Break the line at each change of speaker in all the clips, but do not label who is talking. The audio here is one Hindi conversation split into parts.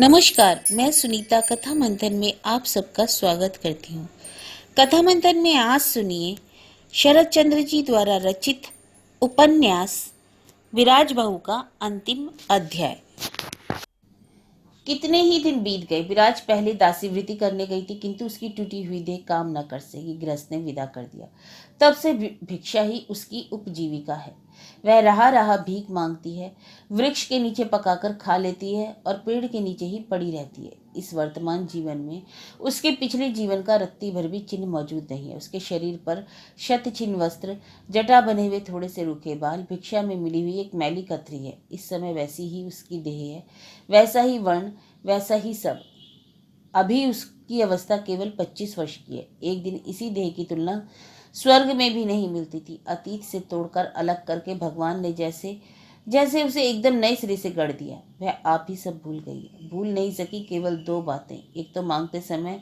नमस्कार, मैं सुनीता कथा मंथन में आप सबका स्वागत करती हूँ। कथा मंथन में आज सुनिए शरद चंद्र जी द्वारा रचित उपन्यास विराज बहू का अंतिम अध्याय। कितने ही दिन बीत गए। विराज पहले दासी वृत्ति करने गई थी, किंतु उसकी टूटी हुई देह काम न कर सकी। गृहस्थ ने विदा कर दिया। तब से भिक्षा ही उसकी उपजीविका है। वह रहा रहा भीख मांगती है, वृक्ष के नीचे पकाकर खा लेती है और पेड़ के नीचे ही पड़ी रहती है। इस वर्तमान जीवन में उसके पिछले जीवन का रत्ती भर भी चिन्ह मौजूद नहीं है। उसके शरीर पर शत छिन्न वस्त्र, जटा बने हुए थोड़े से रूखे बाल, भिक्षा में मिली हुई एक मैली कतरी है। इस समय वैसी ही उसकी देह है, वैसा ही वर्ण, वैसा ही सब। अभी उसकी अवस्था केवल 25 वर्ष की है। एक दिन इसी देह की तुलना स्वर्ग में भी नहीं मिलती थी। अतीत से तोड़कर अलग करके भगवान ने जैसे उसे एकदम नए सिरे से गढ़ दिया। वह आप ही सब भूल गई है। भूल नहीं सकी केवल दो बातें। एक तो मांगते समय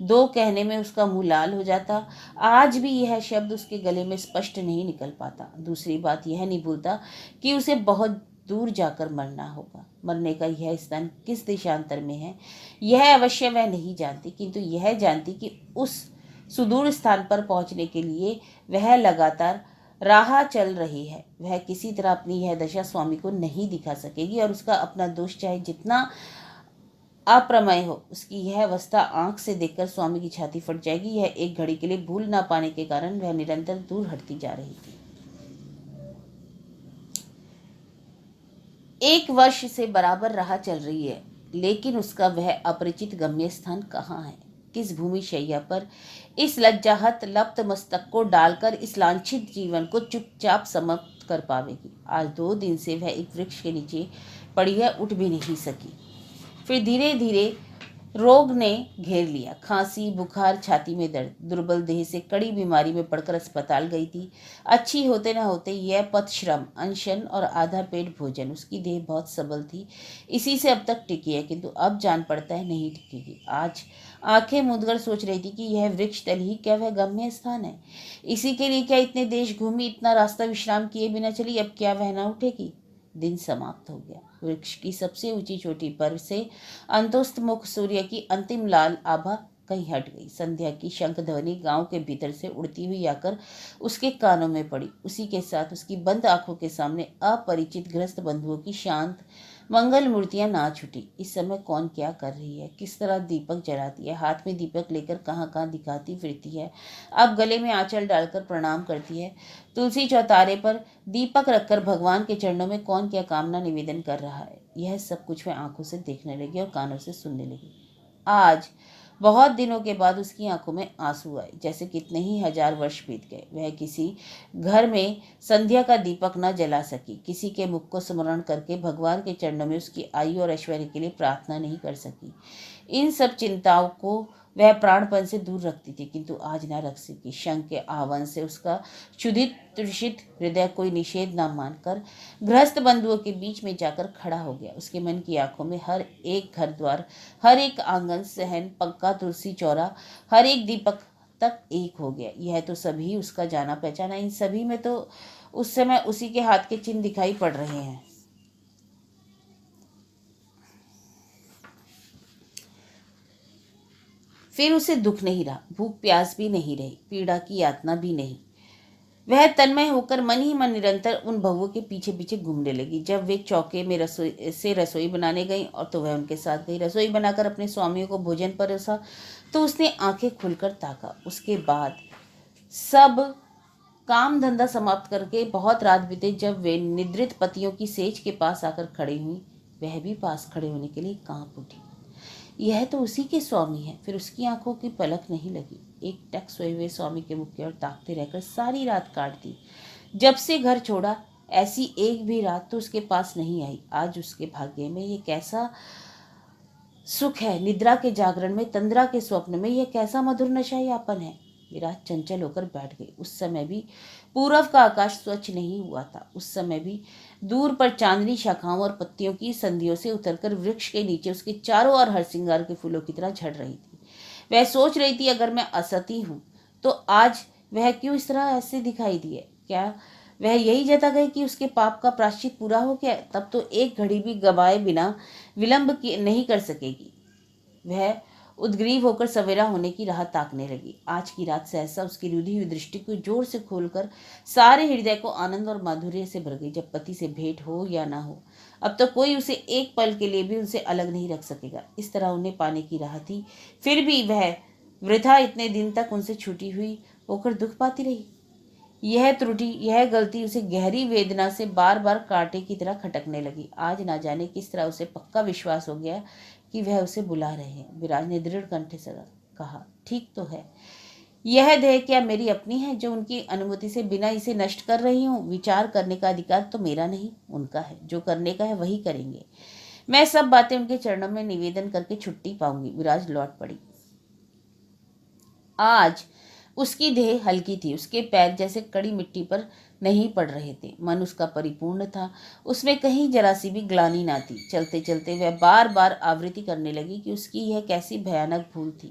दो कहने में उसका मुंह लाल हो जाता, आज भी यह शब्द उसके गले में स्पष्ट नहीं निकल पाता। दूसरी बात यह नहीं भूलता कि उसे बहुत दूर जाकर मरना होगा। मरने का यह स्थान किस देशांतर में है यह अवश्य वह नहीं जानती, किंतु यह जानती कि उस सुदूर स्थान पर पहुंचने के लिए वह लगातार राह चल रही है। वह किसी तरह अपनी यह दशा स्वामी को नहीं दिखा सकेगी और उसका अपना दोष चाहे जितना अप्रमेय हो, उसकी यह अवस्था आंख से देखकर स्वामी की छाती फट जाएगी। यह एक घड़ी के लिए भूल ना पाने के कारण वह निरंतर दूर हटती जा रही थी। 1 वर्ष से बराबर राह चल रही है, लेकिन उसका वह अपरिचित गम्य स्थान कहाँ है? किस भूमि शैया पर इस लज्जाहत लप्त मस्तक को डालकर इस लांछित जीवन को चुपचाप समाप्त कर पावेगी? आज 2 दिन से वह एक वृक्ष के नीचे पड़ी है, उठ भी नहीं सकी। फिर धीरे धीरे रोग ने घेर लिया। खांसी, बुखार, छाती में दर्द, दुर्बल देह से कड़ी बीमारी में पड़कर अस्पताल गई थी। अच्छी होते न होते यह पथ श्रम, अनशन और आधा पेट भोजन। उसकी देह बहुत सबल थी, इसी से अब तक टिकी है, किंतु अब जान पड़ता है नहीं टिकेगी। आज आंखें मूंदकर सोच रही थी कि यह वृक्ष तल ही क्या वह गम्य स्थान है? इसी के लिए क्या इतने देश घूमी, इतना रास्ता विश्राम किए बिना चली? अब क्या वह न उठेगी? दिन समाप्त हो गया। वृक्ष की सबसे ऊंची चोटी पर से अंतुस्त मुख सूर्य की अंतिम लाल आभा कहीं हट गई। संध्या की शंख ध्वनि गांव के भीतर से उड़ती हुई आकर उसके कानों में पड़ी। उसी के साथ उसकी बंद आंखों के सामने अपरिचित गृहस्थ बंधुओं की शांत मंगल मूर्तियां नाच उठी। इस समय कौन क्या कर रही है, किस तरह दीपक जलाती है, हाथ में दीपक लेकर कहाँ कहाँ दिखाती फिरती है, अब गले में आंचल डालकर प्रणाम करती है, तुलसी चौतारे पर दीपक रखकर भगवान के चरणों में कौन क्या कामना निवेदन कर रहा है, यह सब कुछ वह आंखों से देखने लगी और कानों से सुनने लगी। आज बहुत दिनों के बाद उसकी आंखों में आंसू आए, जैसे कितने ही हजार वर्ष बीत गए। वह किसी घर में संध्या का दीपक न जला सकी, किसी के मुख को स्मरण करके भगवान के चरणों में उसकी आयु और ऐश्वर्य के लिए प्रार्थना नहीं कर सकी। इन सब चिंताओं को वह प्राणपण से दूर रखती थी, किंतु आज न रख सकी। शंख के आह्वान से उसका क्षुधित तृषित हृदय कोई निषेध न मानकर गृहस्थ बंधुओं के बीच में जाकर खड़ा हो गया। उसके मन की आंखों में हर एक घर द्वार, हर एक आंगन, सहन, पंखा, तुलसी चौरा, हर एक दीपक तक एक हो गया। यह तो सभी उसका जाना पहचाना। इन सभी में तो उस समय उसी के हाथ के चिन्ह दिखाई पड़ रहे हैं। फिर उसे दुख नहीं रहा, भूख प्यास भी नहीं रही, पीड़ा की यातना भी नहीं। वह तन्मय होकर मन ही मन निरंतर उन बहुओं के पीछे पीछे घूमने लगी। जब वे चौके में रसोई बनाने गई और तो वह उनके साथ गई। रसोई बनाकर अपने स्वामियों को भोजन परोसा तो उसने आंखें खुलकर ताका। उसके बाद सब काम धंधा समाप्त करके बहुत रात बीते। जब वे निद्रित पतियों की सेज के पास आकर खड़ी हुई, वह भी पास खड़े होने के लिए कांप उठी। यह तो उसी के स्वामी है। फिर उसकी आंखों की पलक नहीं लगी। एक टक सोए हुए स्वामी के मुख की ओर ताकते रहकर सारी रात काट दी। जब से घर छोड़ा ऐसी एक भी रात तो उसके पास नहीं आई। आज उसके भाग्य में ये कैसा सुख है, निद्रा के जागरण में, तंद्रा के स्वप्न में यह कैसा मधुर नशा यापन है। विराज चंचल होकर बैठ गई। उस समय भी पूरब का आकाश स्वच्छ नहीं हुआ था। उस समय भी दूर पर चांदनी शाखाओं और पत्तियों की संधियों से उतरकर वृक्ष के नीचे उसके चारों ओर हरसिंगार के फूलों की तरह झड़ रही थी। वह सोच रही थी, अगर मैं असती हूँ तो आज वह क्यों इस तरह ऐसे दिखाई दिए? क्या वह यही जता गए कि उसके पाप का प्रायश्चित पूरा हो गया, तब तो एक घड़ी भी गवाए बिना विलंब नहीं कर सकेगी। वह उद्ग्रीव होकर सवेरा होने की राह ताकने लगी। आज की रात सहसा उसकी रुधी हुई दृष्टि को जोर से खोलकर सारे हृदय को आनंद और माधुर्य से भर गई। जब पति से भेंट हो या ना हो, अब तो कोई उसे एक पल के लिए भी उनसे अलग नहीं रख सकेगा। इस तरह उन्हें पाने की राह थी, फिर भी वह वृथा इतने दिन तक उनसे छूटी हुई होकर दुख पाती रही। यह त्रुटि, यह गलती उसे गहरी वेदना से बार बार कांटे की तरह खटकने लगी। आज ना जाने किस तरह उसे पक्का विश्वास हो गया कि वह उसे बुला रहे हैं। विराज ने दृढ़ कंठ से कहा, ठीक तो है, यह देह क्या मेरी अपनी है जो उनकी अनुमति से बिना इसे नष्ट कर रही हूँ? विचार करने का अधिकार तो मेरा नहीं, उनका है। जो करने का है वही करेंगे। मैं सब बातें उनके चरणों में निवेदन करके छुट्टी पाऊंगी। विराज लौट पड़ी। आज उसकी देह हल्की थी, उसके पैर जैसे कड़ी मिट्टी पर नहीं पड़ रहे थे। मन उसका परिपूर्ण था, उसमें कहीं जरा सी भी ग्लानि ना थी। चलते चलते वह बार बार आवृत्ति करने लगी कि उसकी यह कैसी भयानक भूल थी,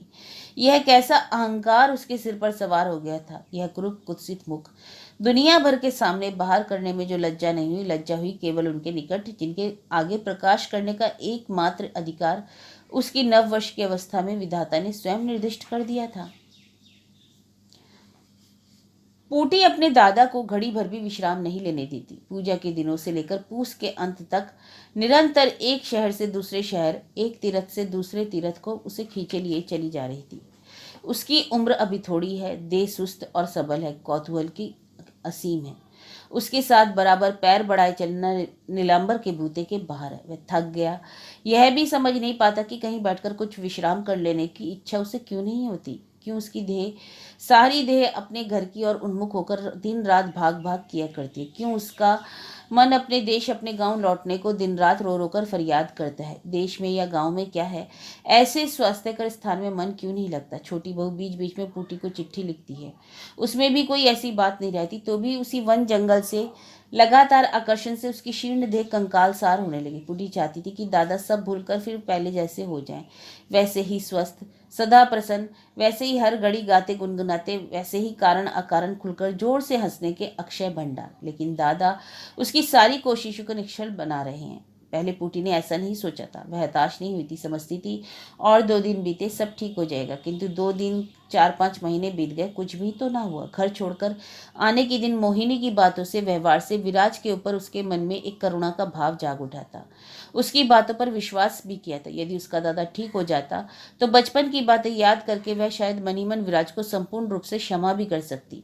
यह कैसा अहंकार उसके सिर पर सवार हो गया था। यह क्रूप कुत्सित मुख दुनिया भर के सामने बाहर करने में जो लज्जा नहीं हुई, लज्जा हुई केवल उनके निकट जिनके आगे प्रकाश करने का एकमात्र अधिकार उसकी 9 वर्ष की अवस्था में विधाता ने स्वयं निर्दिष्ट कर दिया था। पूटी अपने दादा को घड़ी भर भी विश्राम नहीं लेने देती। पूजा के दिनों से लेकर पूस के अंत तक निरंतर एक शहर से दूसरे शहर, एक तीर्थ से दूसरे तीर्थ को उसे खींचे लिए चली जा रही थी। उसकी उम्र अभी थोड़ी है, देह सुस्त और सबल है, कौतूहल की असीम है। उसके साथ बराबर पैर बढ़ाए चलना नीलांबर के बूते के बाहर है। वह थक गया, यह भी समझ नहीं पाता कि कहीं बैठकर कुछ विश्राम कर लेने की इच्छा उसे क्यों नहीं होती। क्यों उसकी सारी देह अपने घर की ओर उन्मुख होकर दिन रात भाग भाग किया करती है। क्यों उसका मन अपने देश, अपने गांव लौटने को दिन रात रो रो कर फरियाद करता है। देश में या गांव में क्या है, ऐसे स्वास्थ्यकर स्थान में मन क्यों नहीं लगता। छोटी बहू बीच बीच में पूटी को चिट्ठी लिखती है, उसमें भी कोई ऐसी बात नहीं रहती, तो भी उसी वन जंगल से लगातार आकर्षण से उसकी शीर्ण देह कंकाल सार होने लगी। पूटी चाहती थी कि दादा सब भूलकर फिर पहले जैसे हो जाएं, वैसे ही स्वस्थ, सदा प्रसन्न, वैसे ही हर घड़ी गाते गुनगुनाते, वैसे ही कारण अकारण खुलकर जोर से हंसने के अक्षय भंडार। लेकिन दादा उसकी सारी कोशिशों को निष्फल बना रहे हैं। पहले पूटी ने ऐसा नहीं सोचा था, वह हताश नहीं हुई थी, समझती थी और 2 दिन बीते सब ठीक हो जाएगा। किंतु 2 दिन 4-5 महीने बीत गए, कुछ भी तो ना हुआ। घर छोड़कर आने के दिन मोहिनी की बातों से, व्यवहार से विराज के ऊपर उसके मन में एक करुणा का भाव जाग उठा था। उसकी बातों पर विश्वास भी किया था। यदि उसका दादा ठीक हो जाता तो बचपन की बातें याद करके वह शायद मन ही मन विराज को संपूर्ण रूप से क्षमा भी कर सकती।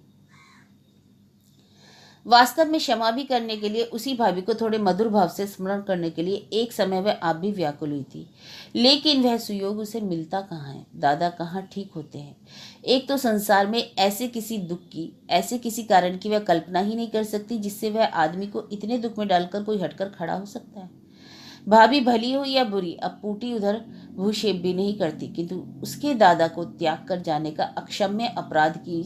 वास्तव में क्षमा भी करने के लिए, उसी भाभी को थोड़े मधुर भाव से स्मरण करने के लिए एक समय वह आप भी व्याकुल हुई थी। लेकिन वह सुयोग उसे मिलता कहाँ है, दादा कहाँ ठीक होते हैं। एक तो संसार में ऐसे किसी दुख की, ऐसे किसी कारण की वह कल्पना ही नहीं कर सकती जिससे वह आदमी को इतने दुख में डालकर कोई हटकर खड़ा हो सकता है। भाभी भली हो या बुरी, अब पूटी उधर भूक्षेप भी नहीं करती, किंतु उसके दादा को त्याग कर जाने का अक्षम्य अपराध की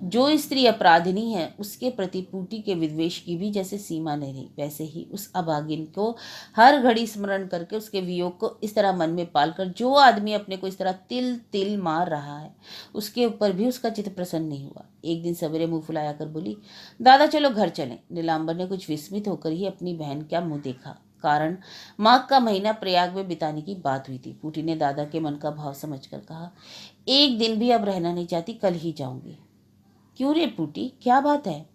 जो स्त्री अपराधिनी है, उसके प्रति पूटी के विद्वेष की भी जैसे सीमा नहीं रही। वैसे ही उस अभागिन को हर घड़ी स्मरण करके, उसके वियोग को इस तरह मन में पालकर जो आदमी अपने को इस तरह तिल तिल मार रहा है, उसके ऊपर भी उसका चित्त प्रसन्न नहीं हुआ। एक दिन सवेरे मुंह फुलाया कर बोली, दादा चलो घर चलें। नीलांबर ने कुछ विस्मित होकर ही अपनी बहन का मुंह देखा। कारण माघ का महीना प्रयाग में बिताने की बात हुई थी। पूटी ने दादा के मन का भाव समझकर कहा, एक दिन भी अब रहना नहीं चाहती, कल ही जाऊंगी। क्यों रे पूटी, क्या बात है?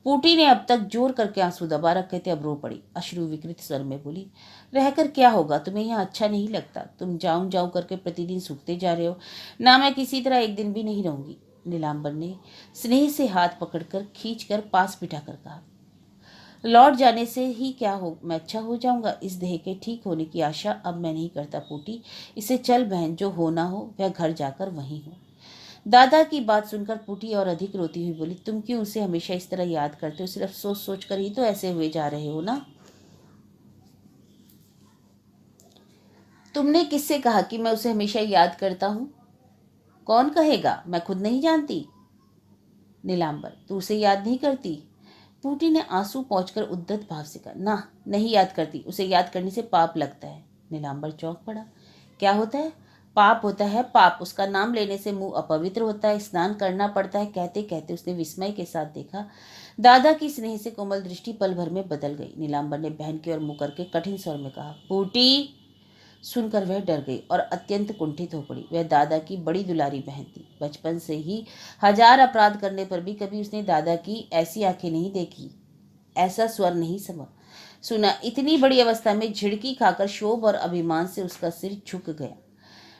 पूटी ने अब तक जोर करके आंसू दबा रखे थे, अब रो पड़ी। अश्रु विकृत स्वर में बोली, रहकर क्या होगा, तुम्हें यहाँ अच्छा नहीं लगता? तुम जाऊं जाऊं करके प्रतिदिन सूखते जा रहे हो ना। मैं किसी तरह एक दिन भी नहीं रहूंगी। नीलांबर ने स्नेह से हाथ पकड़कर खींचकर पास बिठाकर कहा, लौट जाने से ही क्या हो, मैं अच्छा हो जाऊंगा। इस देह के ठीक होने की आशा अब मैं नहीं करता पूटी। इसे चल बहन, जो होना हो वह घर जाकर वहीं हो। दादा की बात सुनकर पूटी और अधिक रोती हुई बोली, तुम क्यों उसे हमेशा इस तरह याद करते हो? सिर्फ सोच सोच कर ही तो ऐसे हुए जा रहे हो ना। तुमने किससे कहा कि मैं उसे हमेशा याद करता हूँ? कौन कहेगा, मैं खुद नहीं जानती। नीलांबर, तू उसे याद नहीं करती? पूटी ने आंसू पोंछकर उद्दत भाव से कहा, ना, नहीं याद करती। उसे याद करने से पाप लगता है। नीलांबर चौंक पड़ा। क्या होता है? पाप होता है पाप, उसका नाम लेने से मुंह अपवित्र होता है, स्नान करना पड़ता है। कहते कहते उसने विस्मय के साथ देखा, दादा की स्नेह से कोमल दृष्टि पल भर में बदल गई। नीलांबर ने बहन की ओर मुंह करके कठिन स्वर में कहा, बूटी। सुनकर वह डर गई और अत्यंत कुंठित हो पड़ी। वह दादा की बड़ी दुलारी बहन थी। बचपन से ही हजार अपराध करने पर भी कभी उसने दादा की ऐसी आंखें नहीं देखी, ऐसा स्वर नहीं सुना। इतनी बड़ी अवस्था में झिड़की खाकर शोभ और अभिमान से उसका सिर झुक गया।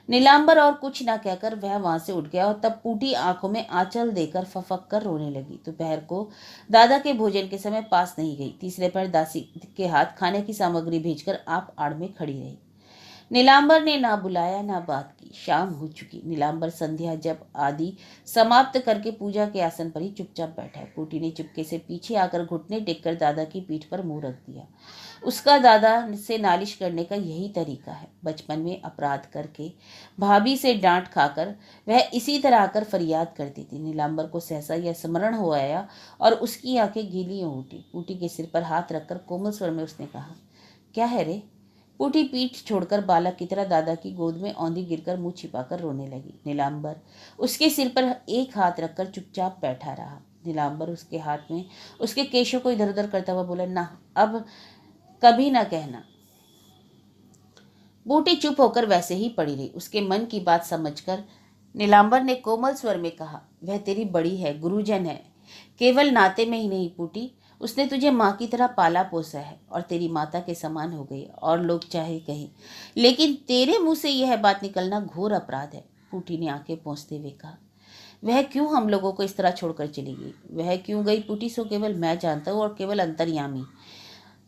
नीलांबर और कुछ न कहकर वह वहां से उठ गया और तब पूटी आंखों में आंचल देकर फफक कर रोने लगी। दोपहर को दादा के भोजन के समय पास नहीं गई। तीसरे पर दासी के हाथ खाने की सामग्री भेजकर आप आड़ में खड़ी रही। नीलांबर ने ना बुलाया ना बात की। शाम हो चुकी। नीलांबर संध्या जप आदि समाप्त करके पूजा के आसन पर ही चुपचाप बैठा है। पूटी ने चुपके से पीछे आकर घुटने टेककर दादा की पीठ पर मुंह रख दिया। उसका दादा से नालिश करने का यही तरीका है। बचपन में अपराध करके भाभी से डांट खाकर वह इसी तरह आकर फरियाद करती थी। नीलांबर को सहसा यह स्मरण हो आया और उसकी आंखें गीली हो उठी। पूटी के सिर पर हाथ रखकर कोमल स्वर में उसने कहा, क्या है रे? पूटी पीठ छोड़कर बालक की तरह दादा की गोद में औंधी गिरकर मुंह छिपाकर रोने लगी। नीलांबर उसके सिर पर एक हाथ रखकर चुपचाप बैठा रहा। नीलांबर उसके हाथ में उसके केशों को इधर उधर करता हुआ बोला, ना, अब कभी ना कहना। बूटी चुप होकर वैसे ही पड़ी रही। उसके मन की बात समझकर नीलांबर ने कोमल स्वर में कहा, वह तेरी बड़ी है, गुरुजन है, केवल नाते में ही नहीं पूटी, उसने तुझे माँ की तरह पाला पोसा है और तेरी माता के समान हो गई। और लोग चाहे कहें, लेकिन तेरे मुंह से यह बात निकलना घोर अपराध है। पूटी ने आंखें पोंछते हुए कहा, वह क्यों हम लोगों को इस तरह छोड़कर चली गई? वह क्यों गई पूटी, सो केवल मैं जानता हूँ और केवल अंतर्यामी।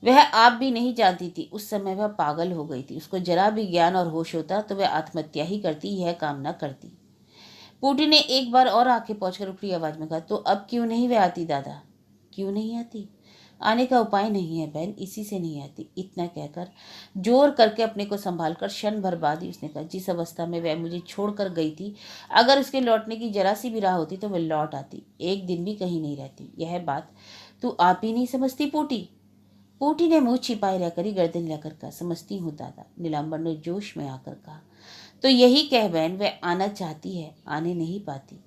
वह आप भी नहीं जानती थी। उस समय वह पागल हो गई थी। उसको जरा भी ज्ञान और होश होता तो वह आत्महत्या ही करती, यह काम न करती। पूटी ने एक बार और आंखें पोंछकर ऊपरी आवाज में कहा, तो अब क्यों नहीं वह आती दादा? क्यों नहीं आती? आने का उपाय नहीं है बहन, इसी से नहीं आती। इतना कहकर जोर करके अपने को संभालकर क्षण भर बाद ही उसने कहा, जिस अवस्था में वह मुझे छोड़कर गई थी, अगर उसके लौटने की जरा सी भी राह होती तो वह लौट आती, एक दिन भी कहीं नहीं रहती। यह बात तू आप ही नहीं समझती पूटी? पूटी ने मुंह छिपाए रहकर ही गर्दन हिलाकर कहा, समझती हूँ दादा। नीलांबर ने जोश में आकर कहा, तो यही कह बहन, वह आना चाहती है, आने नहीं पाती।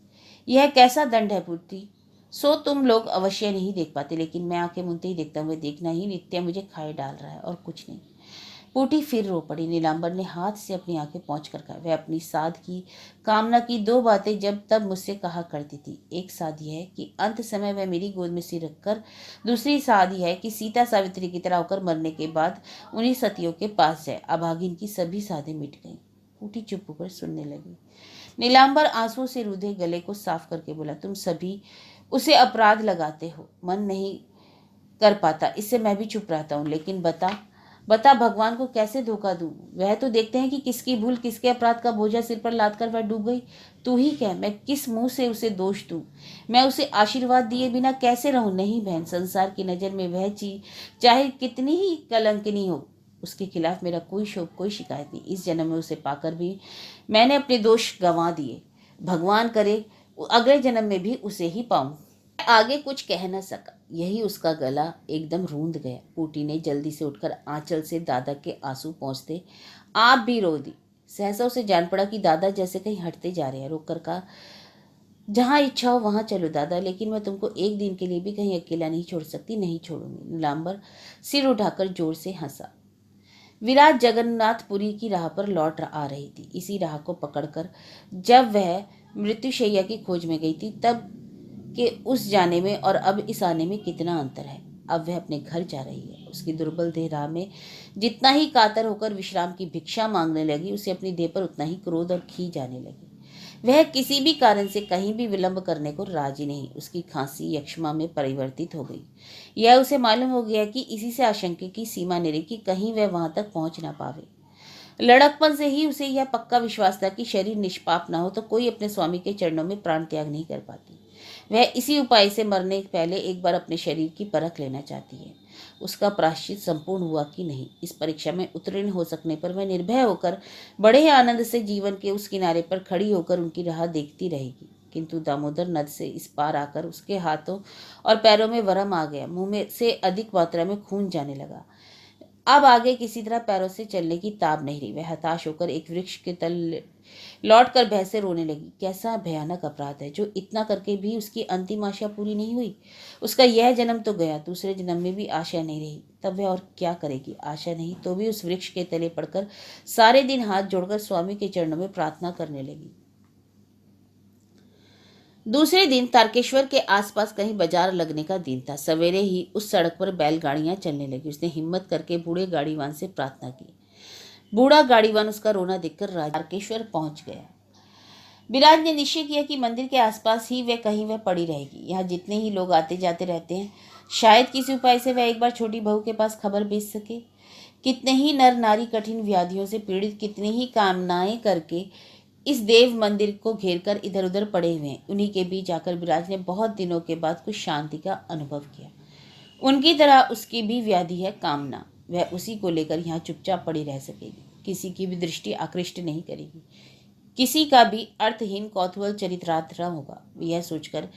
यह कैसा दंड है पूटी? सो तुम लोग अवश्य नहीं देख पाते, लेकिन मैं आंखें मूंदते ही देखता हूँ, देखना ही नित्य मुझे खाए डाल रहा है और कुछ नहीं। पूटी फिर रो पड़ी। नीलांबर ने हाथ से अपनी आंखें पोंछ कर कहा, वह अपनी साध की कामना की दो बातें जब तब मुझसे कहा करती थी। एक साध यह है कि अंत समय वह मेरी गोद में सिर रखकर, दूसरी साध यह है कि सीता सावित्री की तरह होकर मरने के बाद उन्हीं सतियों के पास जाए। अभागिन की सभी साधें मिट गईं। पूटी चुप होकर सुनने लगी। नीलांबर आंसुओं से रूधे गले को साफ करके बोला, तुम सभी उसे अपराध लगाते हो, मन नहीं कर पाता, इससे मैं भी चुप रहता हूँ। लेकिन बता बता, भगवान को कैसे धोखा दूं? वह तो देखते हैं कि किसकी भूल, किसके अपराध का बोझा सिर पर लाद कर वह डूब गई। तू ही कह, मैं किस मुंह से उसे दोष दूं? मैं उसे आशीर्वाद दिए बिना कैसे रहूं? नहीं बहन, संसार की नजर में वह चीज चाहे कितनी ही कलंकिनी हो, उसके खिलाफ मेरा कोई शोक, कोई शिकायत नहीं। इस जन्म में उसे पाकर भी मैंने अपने दोष गंवा दिए। भगवान करे अगले जन्म में भी उसे ही पाऊं। आगे कुछ कह न सका। यही उसका गला एकदम रूंध गया। पूटी ने जल्दी से उठकर आंचल से दादा के आंसू पोंछते आप भी रो दी। सहसा उसे जान पड़ा कि दादा जैसे कहीं हटते जा रहे हैं। रोककर कहा, जहां इच्छा हो वहां चलो दादा, लेकिन मैं तुमको एक दिन के लिए भी कहीं अकेला नहीं छोड़ सकती, नहीं छोड़ूंगी। नीलांबर सिर उठाकर जोर से हंसा। विराट जगन्नाथपुरी की राह पर लौट आ रही थी। इसी राह को पकड़कर जब वह मृत्युशैया की खोज में गई थी, तब के उस जाने में और अब इस आने में कितना अंतर है। अब वह अपने घर जा रही है। उसकी दुर्बल देह राह में जितना ही कातर होकर विश्राम की भिक्षा मांगने लगी, उसे अपनी देह पर उतना ही क्रोध और खींच आने लगी। वह किसी भी कारण से कहीं भी विलंब करने को राजी नहीं। उसकी खांसी यक्ष्मा में परिवर्तित हो गई। यह उसे मालूम हो गया कि इसी से आशंका की सीमा नहीं रही कि कहीं वह वहां तक पहुंच ना पावे। लड़कपन से ही उसे यह पक्का विश्वास था कि शरीर निष्पाप ना हो तो कोई अपने स्वामी के चरणों में प्राण त्याग नहीं कर पाती। वह इसी उपाय से मरने के पहले एक बार अपने शरीर की परख लेना चाहती है। उसका प्रायश्चित संपूर्ण हुआ कि नहीं, इस परीक्षा में उत्तीर्ण हो सकने पर वह निर्भय होकर बड़े आनंद से जीवन के उस किनारे पर खड़ी होकर उनकी राह देखती रहेगी। किंतु दामोदर नद से इस पार आकर उसके हाथों और पैरों में वरम आ गया। मुंह में से अधिक मात्रा में खून जाने लगा। अब आगे किसी तरह पैरों से चलने की ताब नहीं रही। वह हताश होकर एक वृक्ष के तल लौट कर भय से रोने लगी। कैसा भयानक अपराध है जो इतना करके भी उसकी अंतिम आशा पूरी नहीं हुई। उसका यह जन्म तो गया, दूसरे जन्म में भी आशा नहीं रही। तब वह और क्या करेगी। आशा नहीं तो भी उस वृक्ष के तले पड़कर सारे दिन हाथ जोड़कर स्वामी के चरणों में प्रार्थना करने लगी। दूसरे दिन तारकेश्वर के आसपास कहीं बाजार लगने का दिन था। सवेरे ही उस सड़क पर बैलगाड़ियां चलने लगी। उसने हिम्मत करके बूढ़े गाड़ीवान से प्रार्थना की। बूढ़ा गाड़ीवान उसका रोना देखकर तारकेश्वर पहुंच गया। विराज ने निश्चय किया कि मंदिर के आसपास ही वह पड़ी रहेगी। यहाँ जितने ही लोग आते जाते रहते हैं, शायद किसी उपाय से वह एक बार छोटी बहू के पास खबर भेज सके। कितने ही नर नारी कठिन व्याधियों से पीड़ित, कितनी ही कामनाएं करके इस देव मंदिर को घेरकर इधर उधर पड़े हुए हैं। उन्हीं के बीच आकर विराज ने बहुत दिनों के बाद कुछ शांति का अनुभव किया। उनकी तरह उसकी भी व्याधि है कामना। वह उसी को लेकर यहाँ चुपचाप पड़ी रह सकेगी, किसी की भी दृष्टि आकृष्ट नहीं करेगी, किसी का भी अर्थहीन कौतूहल चरित्रार्थ होगा। यह सोचकर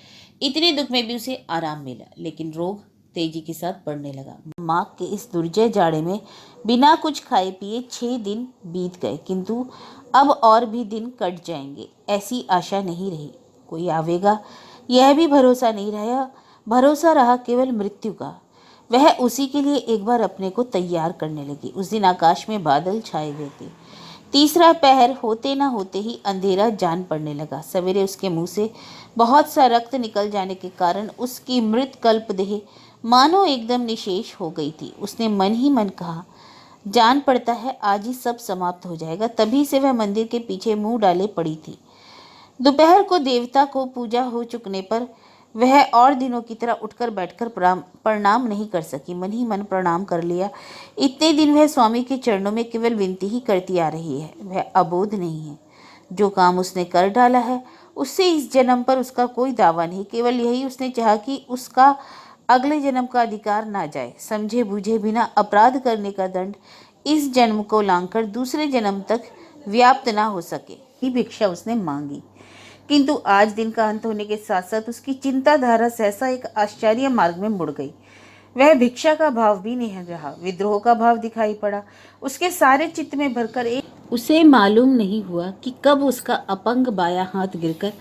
इतने दुख में भी उसे आराम मिला, लेकिन रोग तेजी के साथ बढ़ने लगा। माँ के इस दुर्जय जाड़े में बिना कुछ खाए पिए 6 दिन बीत गए, किंतु अब और भी दिन कट जाएंगे ऐसी आशा नहीं रही। कोई आवेगा यह भी भरोसा नहीं रहा। भरोसा रहा केवल मृत्यु का। वह उसी के लिए एक बार अपने को तैयार करने लगी। उस दिन आकाश में बादल छाए हुए थे। तीसरा पहर होते न होते ही अंधेरा जान पड़ने लगा। सवेरे उसके मुंह से बहुत सा रक्त निकल जाने के कारण उसकी मृत कल्प देह मानो एकदम निशेष हो गई थी। उसने मन ही मन कहा, जान पड़ता है आज ही सब समाप्त हो जाएगा। तभी से वह मंदिर के पीछे मुंह डाले पड़ी थी। दोपहर को देवता को पूजा हो चुकने पर वह और दिनों की तरह उठकर बैठकर प्रणाम नहीं कर सकी। मन ही मन प्रणाम कर लिया। इतने दिन वह स्वामी के चरणों में केवल विनती ही करती आ रही है। वह अबोध नहीं है। जो काम उसने कर डाला है उससे इस जन्म पर उसका कोई दावा नहीं। केवल यही उसने चाहा कि उसका अगले जन्म का अधिकार ना जाए। समझे बूझे बिना अपराध करने का दंड इस जन्म को लांघकर दूसरे जन्म तक व्याप्त ना हो सके, ये भिक्षा उसने मांगी। किंतु आज दिन का अंत होने के साथ साथ उसकी चिंताधारा सहसा एक आश्चर्य मार्ग में मुड़ गई। वह भिक्षा का भाव भी नहीं रहा, विद्रोह का भाव दिखाई पड़ा उसके सारे चित्त में भरकर। उसे मालूम नहीं हुआ कि कब उसका अपंग बाया हाथ गिरकर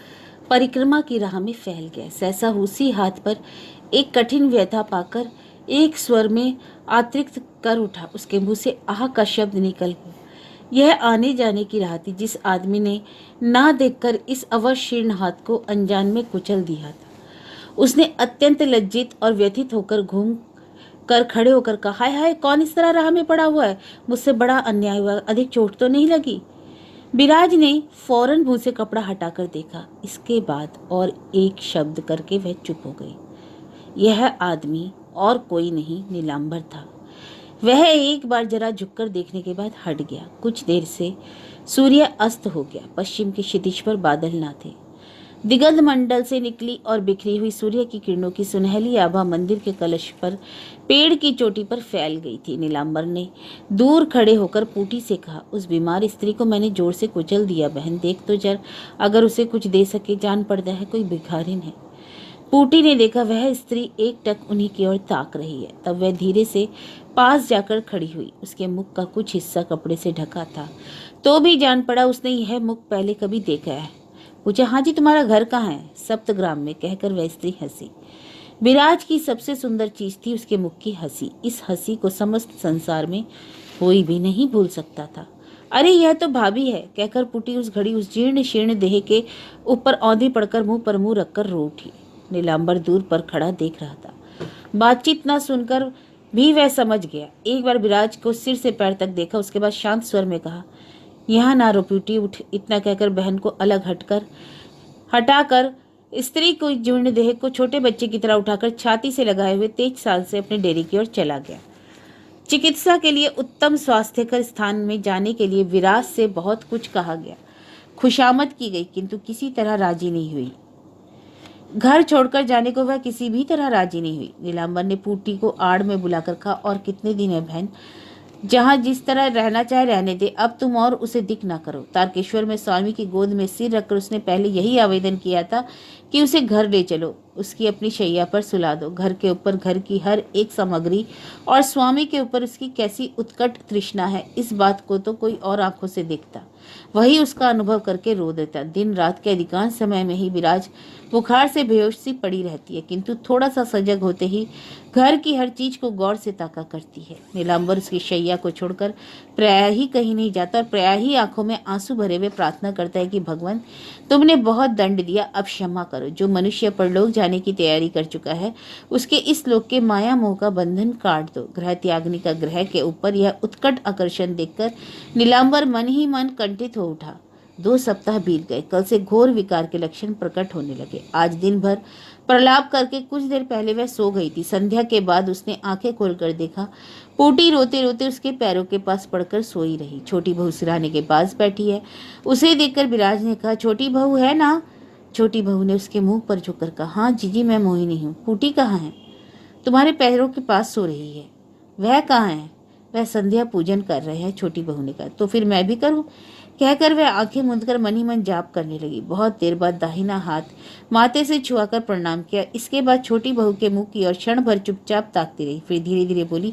परिक्रमा की राह में फैल गया। सहसा उसी हाथ पर एक कठिन व्यथा पाकर एक स्वर में अतिरिक्त कर उठा। उसके मुंह से आह का शब्द निकल गया। यह आने जाने की राह थी जिस आदमी ने ना देखकर इस अवशीर्ण हाथ को अनजान में कुचल दिया था। उसने अत्यंत लज्जित और व्यथित होकर घूम कर खड़े होकर कहा, हाय हाय, कौन इस तरह राह में पड़ा हुआ है? मुझसे बड़ा अन्याय हुआ, अधिक चोट तो नहीं लगी? विराज ने फौरन मुंह से कपड़ा हटाकर देखा। इसके बाद और एक शब्द करके वह चुप हो गई। यह आदमी और कोई नहीं, नीलांबर था। वह एक बार जरा झुककर देखने के बाद हट गया। कुछ देर से सूर्य अस्त हो गया। पश्चिम की क्षितिज पर बादल ना थे। दिगंत मंडल से निकली और बिखरी हुई सूर्य की किरणों की सुनहली आभा मंदिर के कलश पर पेड़ की चोटी पर फैल गई थी। नीलांबर ने दूर खड़े होकर पूटी से कहा, उस बीमार स्त्री को मैंने जोर से कुचल दिया। बहन देख तो जर, अगर उसे कुछ दे सके, जान पड़ता है कोई भिखारिन है। पूटी ने देखा वह स्त्री एक टक उन्हीं की ओर ताक रही है। तब वह धीरे से पास जाकर खड़ी हुई। उसके मुख का कुछ हिस्सा कपड़े से ढका था, तो भी जान पड़ा उसने यह मुख पहले कभी देखा है। पूछा, हाँ जी, तुम्हारा घर कहाँ है? सप्तग्राम में, कहकर वह स्त्री हंसी। विराज की सबसे सुंदर चीज थी उसके मुख की हंसी। इस हंसी को समस्त संसार में कोई भी नहीं भूल सकता था। अरे यह तो भाभी है, कहकर पुटी उस घड़ी उस जीर्ण शीर्ण देह के ऊपर औंधी पड़कर मुंह पर मुंह रखकर रो उठी। नीलांबर दूर पर खड़ा देख रहा था। बातचीत न सुनकर भी वह समझ गया। एक बार विराज को सिर से पैर तक देखा, उसके बाद शांत स्वर में कहा, यहाँ ना रो प्यूटी, उठ। इतना कहकर बहन को अलग हटाकर स्त्री को जीर्ण देह को छोटे बच्चे की तरह उठाकर छाती से लगाए हुए तेज साल से अपने डेरे की ओर चला गया। चिकित्सा के लिए उत्तम स्वास्थ्यकर स्थान में जाने के लिए विराज से बहुत कुछ कहा गया, खुशामद की गई, किंतु किसी तरह राजी नहीं हुई। घर छोड़कर जाने को वह किसी भी तरह राजी नहीं हुई। नीलांबर ने पूटी को आड़ में बुलाकर कहा, और कितने दिन है बहन, जहाँ जिस तरह रहना चाहे रहने दे, अब तुम और उसे दिख ना करो। तारकेश्वर में स्वामी की गोद में सिर रखकर उसने पहले यही आवेदन किया था कि उसे घर ले चलो, उसकी अपनी शैया पर सुला दो। घर के ऊपर घर की हर एक सामग्री और स्वामी के ऊपर उसकी कैसी उत्कट तृष्णा है, इस बात को तो कोई और आंखों से देखता, वही उसका अनुभव करके रो देता। दिन रात के अधिकांश समय में ही विराज बुखार से बेहोश सी पड़ी रहती है, किंतु थोड़ा सा सजग होते ही घर की हर चीज को गौर से ताका करती है। नीलांबर उसकी शैया को छोड़कर प्राय ही कहीं नहीं जाता और प्राय ही आंखों में आंसू भरे हुए प्रार्थना करता है कि भगवान, तुमने बहुत दंड दिया, अब क्षमा करो। जो मनुष्य परलोक जाने की तैयारी कर चुका है, उसके इस लोक के माया मोह का बंधन काट दो। ग्रह त्याग्नि का ग्रह के ऊपर यह उत्कट आकर्षण देखकर नीलांबर मन ही मन कंठित हो उठा। 2 सप्ताह बीत गए। कल से घोर विकार के लक्षण प्रकट होने लगे। आज दिन भर प्रलाप करके कुछ देर पहले वह सो गई थी। संध्या के बाद उसने आंखें खोलकर देखा, पूटी रोते रोते उसके पैरों के पास पड़कर सोई रही। छोटी बहू सिरहाने के पास बैठी है। उसे देखकर विराज ने कहा, छोटी बहू है ना? छोटी बहू ने उसके मुंह पर झुककर कहा, हाँ जीजी, मैं मोहिनी हूँ। पूटी कहाँ है? तुम्हारे पैरों के पास सो रही है। वह कहाँ है? वह संध्या पूजन कर रहे हैं। छोटी बहू ने कहा, तो फिर मैं भी करूं? कहकर वह आंखें मूंदकर मन ही मन जाप करने लगी। बहुत देर बाद दाहिना हाथ माथे से छुआकर प्रणाम किया। इसके बाद छोटी बहू के मुंह की ओर क्षण भर चुपचाप ताकती रही, फिर धीरे धीरे बोली,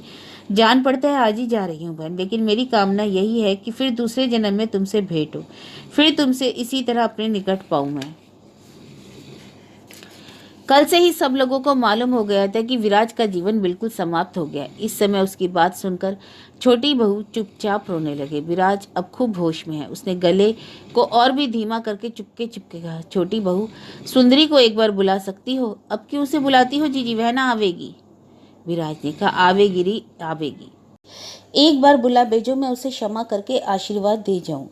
जान पड़ता है आज ही जा रही हूँ बहन, लेकिन मेरी कामना यही है कि फिर दूसरे जन्म में तुमसे भेंट हो, फिर तुमसे इसी तरह अपने निकट पाऊं मैं। कल से ही सब लोगों को मालूम हो गया था कि विराज का जीवन बिल्कुल समाप्त हो गया। इस समय उसकी बात सुनकर छोटी बहू चुपचाप रोने लगे। विराज अब खूब होश में है। उसने गले को और भी धीमा करके चुपके चुपके कहा, छोटी बहू, सुंदरी को एक बार बुला सकती हो? अब क्यों उसे बुलाती हो जीजी, वह ना आवेगी? विराज ने कहा, आवेगी री आवेगी, एक बार बुला भेजो, मैं उसे क्षमा करके आशीर्वाद दे जाऊं।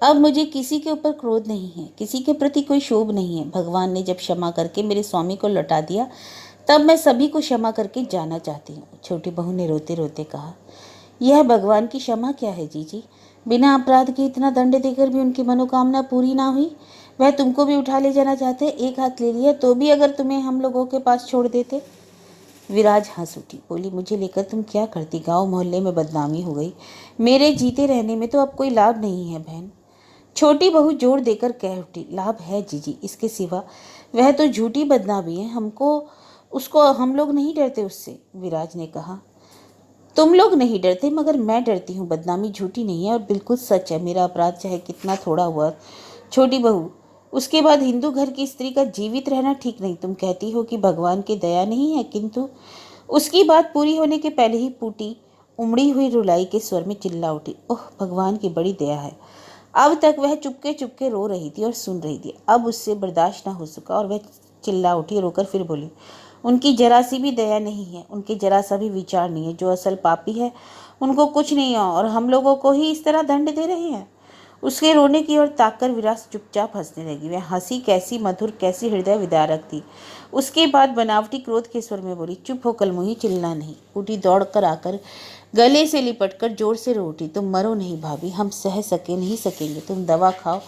अब मुझे किसी के ऊपर क्रोध नहीं है, किसी के प्रति कोई क्षोभ नहीं है। भगवान ने जब क्षमा करके मेरे स्वामी को लौटा दिया, तब मैं सभी को क्षमा करके जाना चाहती हूँ। छोटी बहू ने रोते रोते कहा, यह भगवान की क्षमा क्या है जीजी? बिना अपराध के इतना दंड देकर भी उनकी मनोकामना पूरी ना हुई। वह तुमको भी उठा ले जाना चाहते, एक हाथ ले लिया तो भी अगर तुम्हें हम लोगों के पास छोड़ देते। विराज हंस उठी, बोली, मुझे लेकर तुम क्या करती? गांव मोहल्ले में बदनामी हो गई, मेरे जीते रहने में तो अब कोई लाभ नहीं है बहन। छोटी बहू जोर देकर कह उठी, लाभ है जीजी, इसके सिवा वह तो झूठी बदनामी है, हम लोग नहीं डरते उससे। विराज ने कहा, तुम लोग नहीं डरते, मगर मैं डरती हूँ। बदनामी झूठी नहीं है और बिल्कुल सच है। मेरा अपराध चाहे कितना थोड़ा हुआ। छोटी बहू, उसके बाद हिंदू घर की स्त्री का जीवित रहना ठीक नहीं। तुम कहती हो कि भगवान की दया नहीं है, किंतु उसकी बात पूरी होने के पहले ही पूटी उमड़ी हुई रुलाई के स्वर में चिल्ला उठी, ओह भगवान की बड़ी दया है। अब तक वह चुपके चुपके रो रही थी और सुन रही थी। अब उससे बर्दाश्त न हो सका और वह चिल्ला उठी। रोकर फिर बोली, उनकी जरा सी भी दया नहीं है, उनके जरा सा भी विचार नहीं है। जो असल पापी है उनको कुछ नहीं है और हम लोगों को ही इस तरह दंड दे रहे हैं। उसके रोने की ओर ताककर विराज चुपचाप हंसने लगी। वह हंसी कैसी मधुर, कैसी हृदय विदारक थी। उसके बाद बनावटी क्रोध के स्वर में बोली, चुप हो कलमुही, चिल्ला नहीं। बूटी दौड़ कर आकर गले से लिपटकर जोर से रो उठी, तुम मरो नहीं भाभी, हम सह सके नहीं सकेंगे। तुम दवा खाओ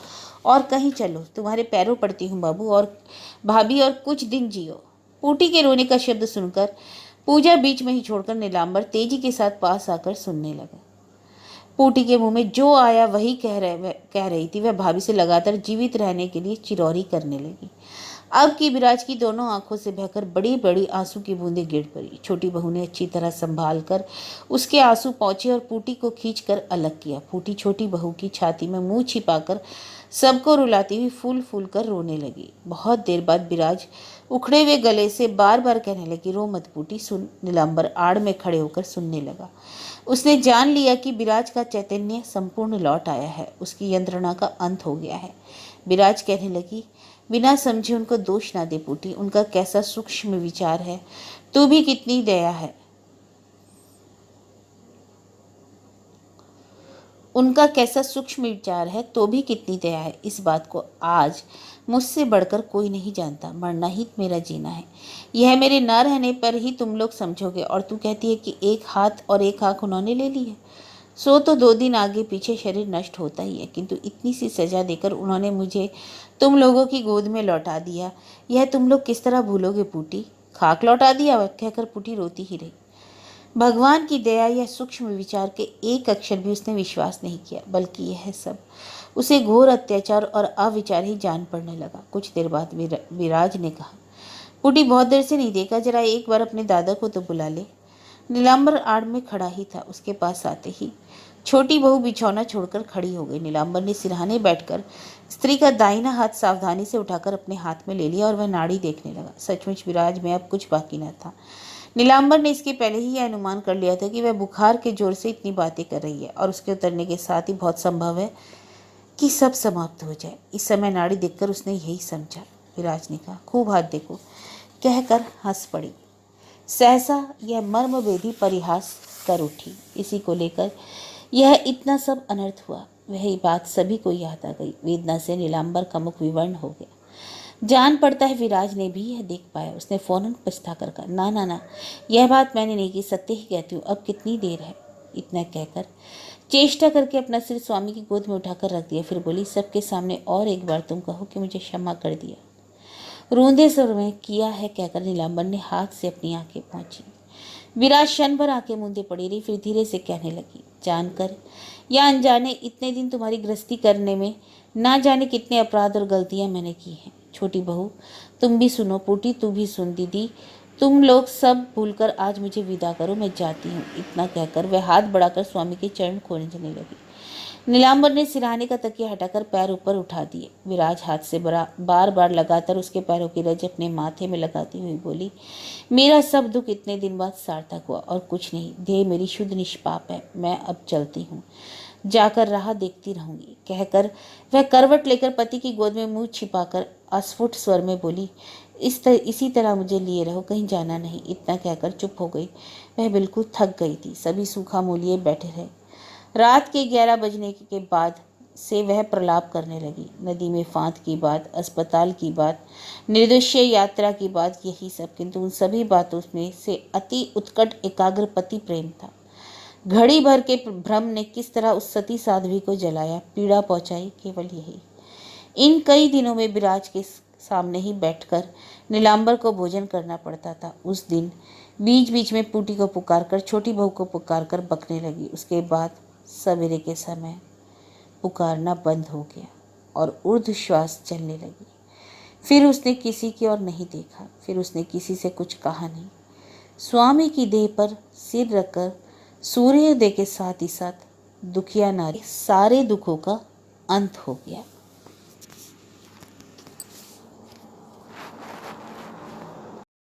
और कहीं चलो, तुम्हारे पैरों पड़ती हूँ बाबू और भाभी, और कुछ दिन जियो। बूटी के रोने का शब्द सुनकर पूजा बीच में ही छोड़कर नीलांबर तेजी के साथ पास आकर सुनने लगा। पूटी के मुंह में जो आया वही कह रही थी। वह भाभी से लगातार जीवित रहने के लिए चिरौरी करने लगी। अब की विराज की दोनों आंखों से बहकर बड़ी बड़ी आंसू की बूंदें गिर पड़ी। छोटी बहू ने अच्छी तरह संभाल कर उसके आंसू पहुंचे और पूटी को खींचकर अलग किया। पूटी छोटी बहू की छाती में मुंह छिपाकर सबको रुलाती हुई फूल फूल कर रोने लगी। बहुत देर बाद विराज उखड़े हुए गले से बार बार कहने लगी, रो मत पूटी, सुन। नीलांबर आड़ में खड़े होकर सुनने लगा। उसने जान लिया कि विराज का चैतन्य संपूर्ण लौट आया है, उसकी यंत्रणा का अंत हो गया है। विराज कहने लगी, बिना समझे उनको दोष ना दे पूटी, उनका कैसा सूक्ष्म विचार है, तू भी कितनी दया है, उनका कैसा सूक्ष्म विचार है तो भी कितनी दया है। इस बात को आज मुझसे बढ़कर कोई नहीं जानता। मरना ही मेरा जीना है, यह मेरे न रहने पर ही तुम लोग समझोगे। और तू कहती है कि एक हाथ और एक आंख उन्होंने ले ली है, सो तो 2 दिन आगे पीछे शरीर नष्ट होता ही है, किंतु इतनी सी सजा देकर उन्होंने मुझे तुम लोगों की गोद में लौटा दिया, यह तुम लोग किस तरह भूलोगे पूटी? खाक लौटा दिया, वह कहकर पूटी रोती ही रही। भगवान की दया या सूक्ष्म विचार के एक अक्षर भी उसने विश्वास नहीं किया, बल्कि यह सब उसे घोर अत्याचार और अविचार ही जान पड़ने लगा। कुछ देर बाद विराज ने कहा, पुटी बहुत देर से नहीं देखा, जरा एक बार अपने दादा को तो बुला ले। नीलांबर आड़ में खड़ा ही था। उसके पास आते ही छोटी बहू बिछौना छोड़कर खड़ी हो गई। नीलांबर ने सिरहाने बैठकर स्त्री का दाहिना हाथ सावधानी से उठाकर अपने हाथ में ले लिया और वह नाड़ी देखने लगा। सचमुच विराज में अब कुछ बाकी न था। नीलांबर ने इसके पहले ही यह अनुमान कर लिया था कि वह बुखार के जोर से इतनी बातें कर रही है और उसके उतरने के साथ ही बहुत संभव है कि सब समाप्त हो जाए। इस समय नाड़ी देखकर उसने यही समझा। विराज ने कहा, खूब हाथ देखो, कहकर हंस पड़ी। सहसा यह मर्मभेदी परिहास कर उठी। इसी को लेकर यह इतना सब अनर्थ हुआ। वही बात सभी को याद आ गई। वेदना से नीलांबर का मुख विवर्ण हो गया। जान पड़ता है विराज ने भी यह देख पाया। उसने फौरन पछता कर कहा, ना ना ना, यह बात मैंने नहीं की, सत्य ही कहती हूँ, अब कितनी देर है। इतना कहकर चेष्टा करके अपना सिर स्वामी की गोद में उठाकर रख दिया। फिर बोली, सबके सामने और एक बार तुम कहो कि मुझे क्षमा कर दिया। रूंधे स्वर में किया है कहकर नीलांबर ने हाथ से अपनी आंखें पोंछी। विराज क्षण भर आंखें मूंदे पड़ी रही, फिर धीरे से कहने लगी, जानकर या अनजाने इतने दिन तुम्हारी गृहस्थी करने में ना जाने कितने अपराध और गलतियां मैंने की हैं। छोटी बहू तुम भी सुनो, पुटी तू भी सुन, दीदी तुम लोग सब भूलकर आज मुझे विदा करो, मैं जाती हूँ। इतना कहकर वह हाथ बढ़ाकर स्वामी के चरण खोजने लगी। नीलांबर ने सिरहाने का तकिया हटाकर पैर ऊपर उठा दिए। विराज हाथ से बार बार लगातार उसके पैरों की रज अपने माथे में लगाती हुई बोली, मेरा सब दुख इतने दिन बाद सार्थक हुआ और कुछ नहीं। देह मेरी शुद्ध निष्पाप है, मैं अब चलती हूँ, जाकर राह देखती रहूंगी। कहकर वह करवट लेकर पति की गोद में मुंह छिपाकर अस्फुट स्वर में बोली, इसी तरह मुझे लिए रहो, कहीं जाना नहीं। इतना कहकर चुप हो गई। वह बिल्कुल थक गई थी। सभी सूखा मूलिए बैठे रहे। रात के 11 बजने के बाद से वह प्रलाप करने लगी। नदी में फांद की बात, अस्पताल की बात, निर्दोष्य यात्रा की बात, यही सब। किंतु उन सभी बातों में से अति उत्कट एकाग्र पति प्रेम था। घड़ी भर के भ्रम ने किस तरह उस सती साध्वी को जलाया, पीड़ा पहुंचाई, केवल यही। इन कई दिनों में विराज के सामने ही बैठकर नीलांबर को भोजन करना पड़ता था। उस दिन बीच बीच में पुटी को पुकारकर, छोटी बहू को पुकारकर बकने लगी। उसके बाद सवेरे के समय पुकारना बंद हो गया और ऊर्ध्व श्वास चलने लगी। फिर उसने किसी की ओर नहीं देखा, फिर उसने किसी से कुछ कहा नहीं। स्वामी की देह पर सिर रखकर सूर्योदय के साथ ही साथ दुखिया नारी सारे दुखों का अंत हो गया।